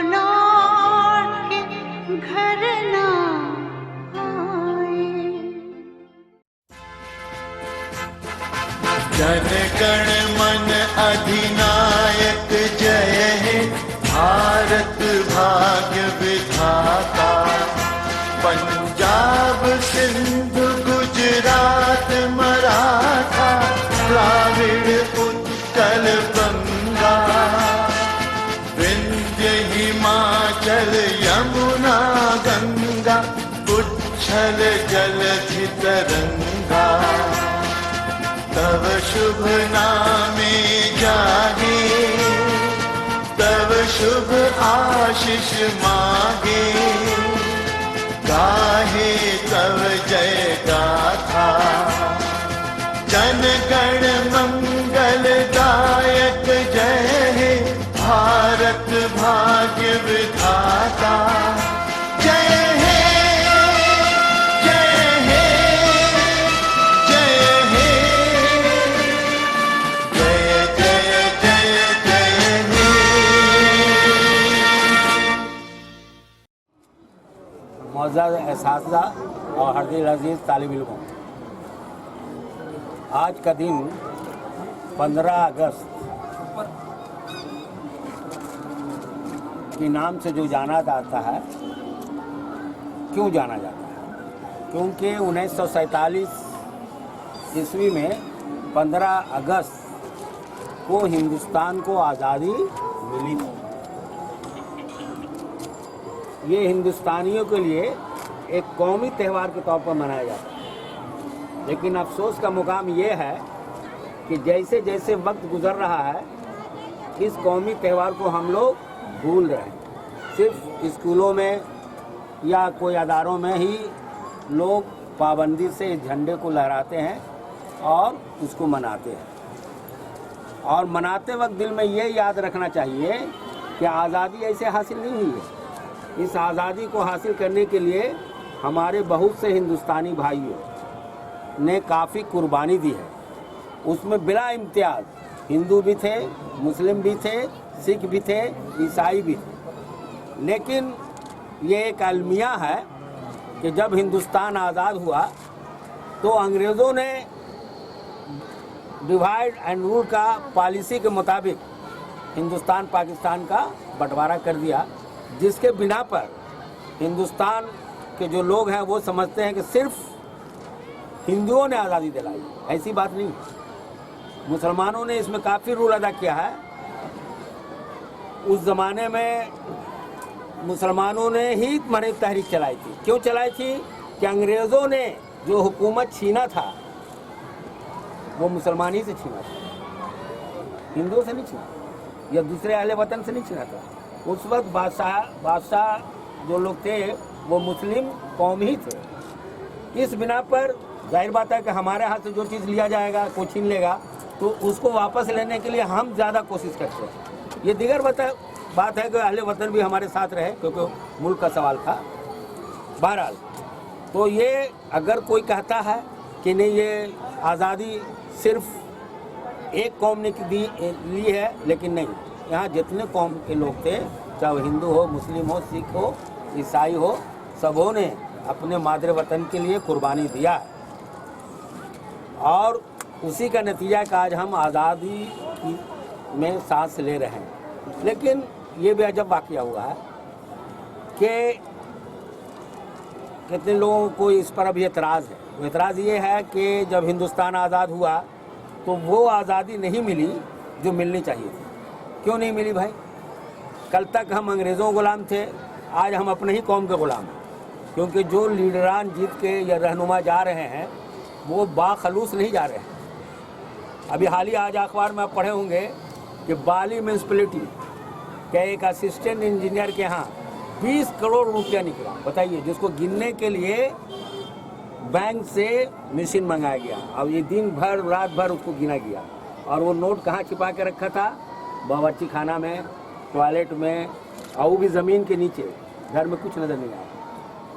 लौट के घर ना आए। जन गण मन अधिनायक जय हे भारत भाग्य विधाता। पंजाब सिंध गुजरात मराठा द्राविड़ उत्कल बंगा। विंध्य हिमाचल यमुना गंगा उच्छल जलधि तरंगा। तव शुभ नामे जागे तव शुभ आशीष मागे। गाहे तव जय गाथा जन गण मंगल दायक जय हे भारत भाग्य विधाता। जय हे जय हे जय हे जय जय जय जय हे। मौजूद एसातिज़ा और हरदिल अजीज़ तालिब इल्मों, आज का दिन 15 अगस्त के नाम से जो जाना जाता है, क्यों जाना जाता है? क्योंकि 1947 ईस्वी में 15 अगस्त को हिंदुस्तान को आज़ादी मिली थी। ये हिंदुस्तानियों के लिए एक कौमी त्यौहार के तौर पर मनाया जाता है। लेकिन अफसोस का मुकाम ये है कि जैसे जैसे वक्त गुजर रहा है, इस कौमी त्यौहार को हम लोग भूल रहे हैं। सिर्फ स्कूलों में या कोई अदारों में ही लोग पाबंदी से इस झंडे को लहराते हैं और उसको मनाते हैं। और मनाते वक्त दिल में ये याद रखना चाहिए कि आज़ादी ऐसे हासिल नहीं हुई है। इस आज़ादी को हासिल करने के लिए हमारे बहुत से हिंदुस्तानी भाइयों ने काफ़ी कुर्बानी दी है। उसमें बिला इम्तियाज़ हिंदू भी थे, मुस्लिम भी थे, सिख भी थे, ईसाई भी थे। लेकिन ये एक अलमिया है कि जब हिंदुस्तान आज़ाद हुआ तो अंग्रेज़ों ने डिवाइड एंड रूल का पॉलिसी के मुताबिक हिंदुस्तान पाकिस्तान का बंटवारा कर दिया, जिसके बिना पर हिंदुस्तान के जो लोग हैं वो समझते हैं कि सिर्फ हिंदुओं ने आज़ादी दिलाई। ऐसी बात नहीं, मुसलमानों ने इसमें काफ़ी रोल अदा किया है। उस ज़माने में मुसलमानों ने ही मनी तहरीक चलाई थी। क्यों चलाई थी? कि अंग्रेज़ों ने जो हुकूमत छीना था वो मुसलमान ही से छीना था, हिंदुओं से नहीं छीना या दूसरे अहले वतन से नहीं छीना था। उस वक्त बादशाह जो लोग थे वो मुस्लिम कौम ही थे। इस बिना पर जाहिर बात है कि हमारे हाथ से जो चीज़ लिया जाएगा, कोई छीन लेगा, तो उसको वापस लेने के लिए हम ज़्यादा कोशिश करते हैं। ये दीगर बात है कि अहले वतन भी हमारे साथ रहे, क्योंकि मुल्क का सवाल था। बहरहाल, तो ये अगर कोई कहता है कि नहीं ये आज़ादी सिर्फ एक कौम ने ली है, लेकिन नहीं, यहाँ जितने कौम के लोग थे, चाहे वो हिंदू हो, मुस्लिम हो, सिख हो, ईसाई हो, सबों ने अपने मादरे वतन के लिए कुर्बानी दिया है। और उसी का नतीजा है कि आज हम आज़ादी में सांस ले रहे हैं। लेकिन ये भी अजब वाक़या हुआ है कि कितने लोगों को इस पर अभी एतराज़ है। एतराज़ ये है कि जब हिंदुस्तान आज़ाद हुआ तो वो आज़ादी नहीं मिली जो मिलनी चाहिए थी। क्यों नहीं मिली भाई? कल तक हम अंग्रेज़ों गुलाम थे, आज हम अपने ही कौम के गुलाम हैं। क्योंकि जो लीडरान जीत के या रहनुमा जा रहे हैं वो बाखलूस नहीं जा रहे हैं। अभी हाल ही आज अखबार में आप पढ़े होंगे कि बाली म्यूनसिपलिटी के एक असिस्टेंट इंजीनियर के यहाँ 20 करोड़ रुपया निकला। बताइए, जिसको गिनने के लिए बैंक से मशीन मंगाया गया। अब ये दिन भर रात भर उसको गिना गया। और वो नोट कहाँ छिपा के रखा था? बावर्ची खाना में, टॉयलेट में, और वो भी ज़मीन के नीचे। घर में कुछ नज़र नहीं आया।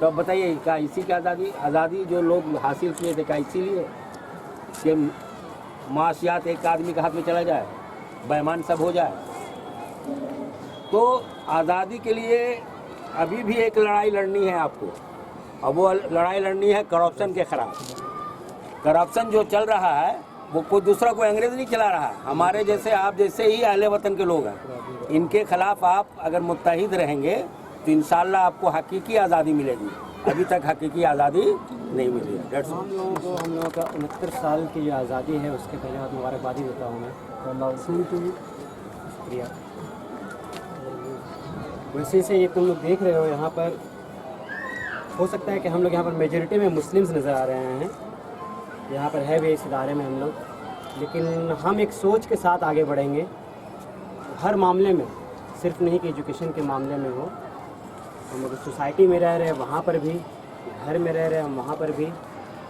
तो अब बताइए, क्या इसी की आज़ादी जो लोग हासिल किए थे, क्या इसीलिए कि मासियात एक आदमी के हाथ में चला जाए, बेईमान सब हो जाए? तो आज़ादी के लिए अभी भी एक लड़ाई लड़नी है आपको, और वो लड़ाई लड़नी है करप्शन के खिलाफ। करप्शन जो चल रहा है वो कोई दूसरा कोई अंग्रेज नहीं चला रहा है, हमारे जैसे आप जैसे ही अहले वतन के लोग हैं। इनके खिलाफ आप अगर मुत्तहिद रहेंगे तो इंशाल्लाह आपको हकीकी आज़ादी मिलेगी। अभी तक हकीकी आज़ादी नहीं मिली है। हम लोगों का 69 साल की जो आज़ादी है उसके पहले बहुत मुबारकबादी देता हूँ मैं। शुक्रिया। वैसे से ये तुम लोग देख रहे हो यहाँ पर, हो सकता है कि हम लोग यहाँ पर मेजॉरिटी में मुस्लिम्स नज़र आ रहे हैं, यहाँ पर है भी इस इदारे में हम लोग, लेकिन हम एक सोच के साथ आगे बढ़ेंगे हर मामले में, सिर्फ नहीं कि एजुकेशन के मामले में हो। हम लोग सोसाइटी में रह रहे हैं वहाँ पर भी, घर में रह रहे हैं हम वहाँ पर भी,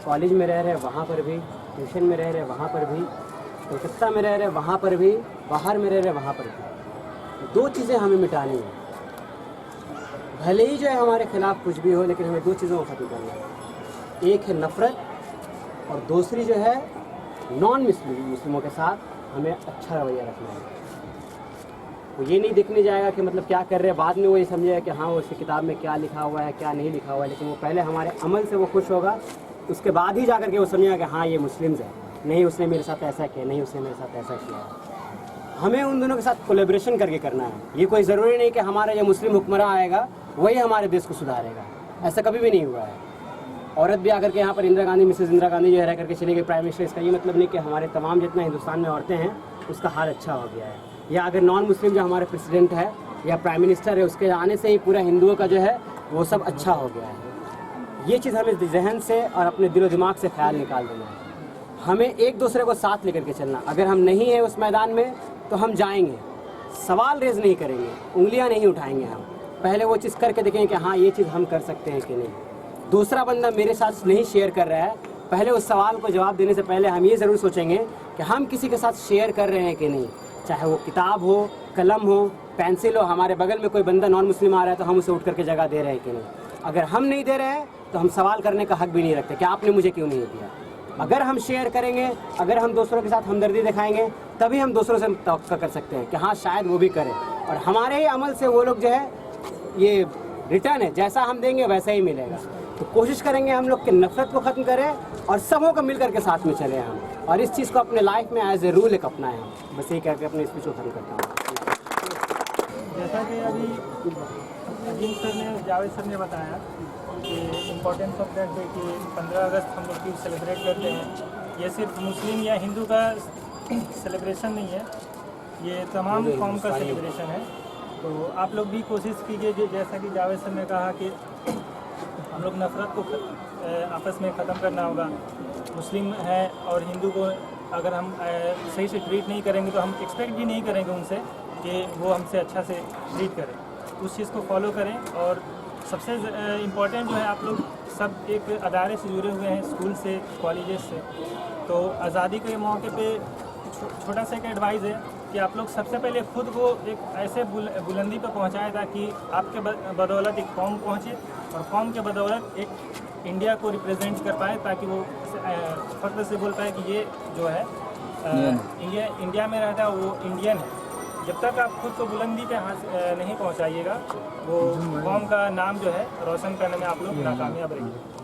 कॉलेज में रह रहे हैं वहाँ पर भी, ट्यूशन में रह रहे हैं वहाँ पर भी, कोलकाता में रह रहे हैं वहाँ पर भी, बाहर में रह रहे हैं वहाँ पर भी। दो चीज़ें हमें मिटानी हैं। भले ही जो है हमारे खिलाफ कुछ भी हो, लेकिन हमें दो चीज़ों को ख़त्म करना है। एक है नफ़रत, और दूसरी जो है नॉन मुस्लिमों के साथ हमें अच्छा रवैया रखना है। वो ये नहीं देखने जाएगा कि मतलब क्या कर रहे हैं, बाद में वो ये समझेगा कि हाँ वो उसकी किताब में क्या लिखा हुआ है क्या नहीं लिखा हुआ है, लेकिन वो पहले हमारे अमल से वो खुश होगा, उसके बाद ही जा कर के वो समझेगा कि हाँ ये मुस्लिम्स है, नहीं उसने मेरे साथ ऐसा किया, नहीं उसने मेरे साथ ऐसा किया। हमें उन दोनों के साथ कोलेब्रेशन करके करना है। ये कोई ज़रूरी नहीं कि हमारा जो मुस्लिम हुक्मरान आएगा वही हमारे देश को सुधारेगा, ऐसा कभी भी नहीं हुआ है। औरत भी आकर के यहाँ पर इंदिरा गांधी, मिसेस इंदिरा गांधी जो है रह करके चली गई प्राइम मिनिस्टर, इसका ये मतलब नहीं कि हमारे तमाम जितना हिंदुस्तान में औरतें हैं उसका हाल अच्छा हो गया है, या अगर नॉन मुस्लिम जो हमारे प्रेसिडेंट है या प्राइम मिनिस्टर है उसके आने से ही पूरा हिंदुओं का जो है वो सब अच्छा हो गया है। ये चीज़ हमें जहन से और अपने दिलो दिमाग से ख्याल निकाल देना है। हमें एक दूसरे को साथ लेकर के चलना। अगर हम नहीं हैं उस मैदान में तो हम जाएंगे, सवाल रेज नहीं करेंगे, उंगलियां नहीं उठाएंगे। हम पहले वो चीज़ करके देखेंगे कि हाँ ये चीज़ हम कर सकते हैं कि नहीं। दूसरा बंदा मेरे साथ नहीं शेयर कर रहा है, पहले उस सवाल को जवाब देने से पहले हम ये ज़रूर सोचेंगे कि हम किसी के साथ शेयर कर रहे हैं कि नहीं। चाहे वो किताब हो, कलम हो, पेंसिल हो, हमारे बगल में कोई बंदा नॉन मुस्लिम आ रहा है तो हम उसे उठ करके जगह दे रहे हैं कि नहीं। अगर हम नहीं दे रहे हैं तो हम सवाल करने का हक भी नहीं रखते कि आपने मुझे क्यों नहीं दिया। अगर हम शेयर करेंगे, अगर हम दूसरों के साथ हमदर्दी दिखाएंगे, तभी हम दूसरों से तवक्का कर सकते हैं कि हाँ शायद वो भी करें, और हमारे ही अमल से वो लोग जो है ये रिटर्न है, जैसा हम देंगे वैसा ही मिलेगा। तो कोशिश करेंगे हम लोग कि नफरत को ख़त्म करें और सबों को मिल करके साथ में चलें हम, और इस चीज़ को अपने लाइफ में एज ए रूल एक अपनाएं हम। बस यही करके अपने स्पीच को ख़त्म करता हूँ। जैसा कि अभी अजीम सर ने, जावेद सर ने बताया कि इम्पोर्टेंस ऑफ दैट डे कि 15 अगस्त हम लोग सेलिब्रेट करते हैं। ये सिर्फ मुस्लिम या हिंदू का सेलिब्रेशन नहीं है, ये तमाम कौम का सेलिब्रेशन है। तो आप लोग भी कोशिश कीजिए, जैसा कि जावेद सर ने कहा कि हम लोग नफ़रत को आपस में ख़त्म करना होगा। मुस्लिम है और हिंदू को अगर हम सही से ट्रीट नहीं करेंगे तो हम एक्सपेक्ट भी नहीं करेंगे उनसे कि वो हमसे अच्छा से ट्रीट करें। उस चीज़ को फॉलो करें। और सबसे इम्पॉर्टेंट जो है, आप लोग सब एक अदारे से जुड़े हुए हैं, स्कूल से, कॉलेजेस से। तो आज़ादी के मौके पे छोटा सा एक एडवाइस है कि आप लोग सबसे पहले खुद को एक ऐसे बुलंदी पर पहुंचाएं ताकि आपके बदौलत एक कौम पहुंचे और कौम के बदौलत एक इंडिया को रिप्रेजेंट कर पाए, ताकि वो फख्र से बोल पाए कि ये जो है इंडिया में रहता है, वो इंडियन है। जब तक आप खुद को बुलंदी पे नहीं पहुंचाइएगा, वो कौम का नाम जो है रोशन करने में आप लोग नाकामयाब रहेंगे।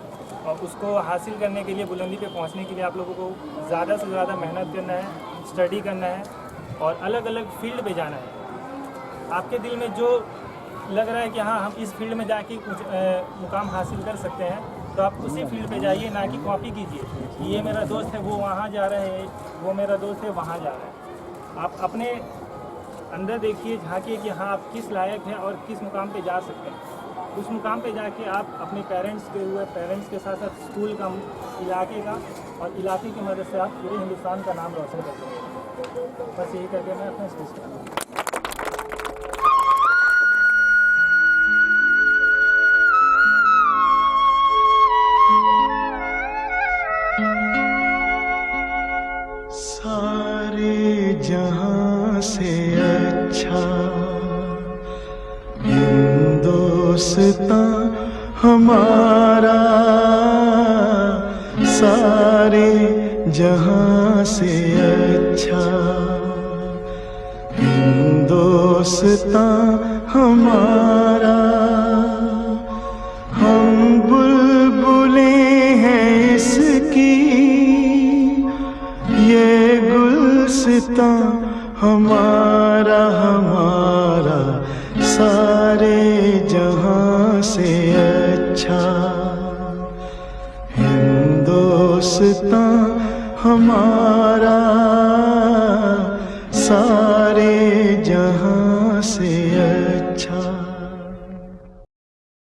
और उसको हासिल करने के लिए, बुलंदी पे पहुंचने के लिए आप लोगों को ज़्यादा से ज़्यादा मेहनत करना है, स्टडी करना है और अलग अलग फील्ड पे जाना है। आपके दिल में जो लग रहा है कि हाँ हम इस फील्ड में जाके कुछ मुकाम हासिल कर सकते हैं, तो आप उसी फील्ड पे जाइए, ना कि कॉपी कीजिए कि ये मेरा दोस्त है वो वहाँ जा रहा है, वो मेरा दोस्त है वहाँ जा रहा है। आप अपने अंदर देखिए, झांकिए कि हाँ आप किस लायक हैं और किस मुकाम पे जा सकते हैं। उस मुकाम पे जाके आप अपने पेरेंट्स के साथ साथ स्कूल का, इलाके का और इलाके की मदद से आप पूरे हिंदुस्तान का नाम रोशन कर सकते हैं। बस यही करके मैं अपना स्पीच करूँगा। सारे जहां से अच्छा हिंदुस्तान हमारा, सारे जहां से अच्छा हिंदुस्तान हिंदुस्तान हमारा, हम बुलबुलें हैं इसकी, ये गुलसितां हमारा हमारा सारे जहां से अच्छा। हिंदुस्तान हमारा सारे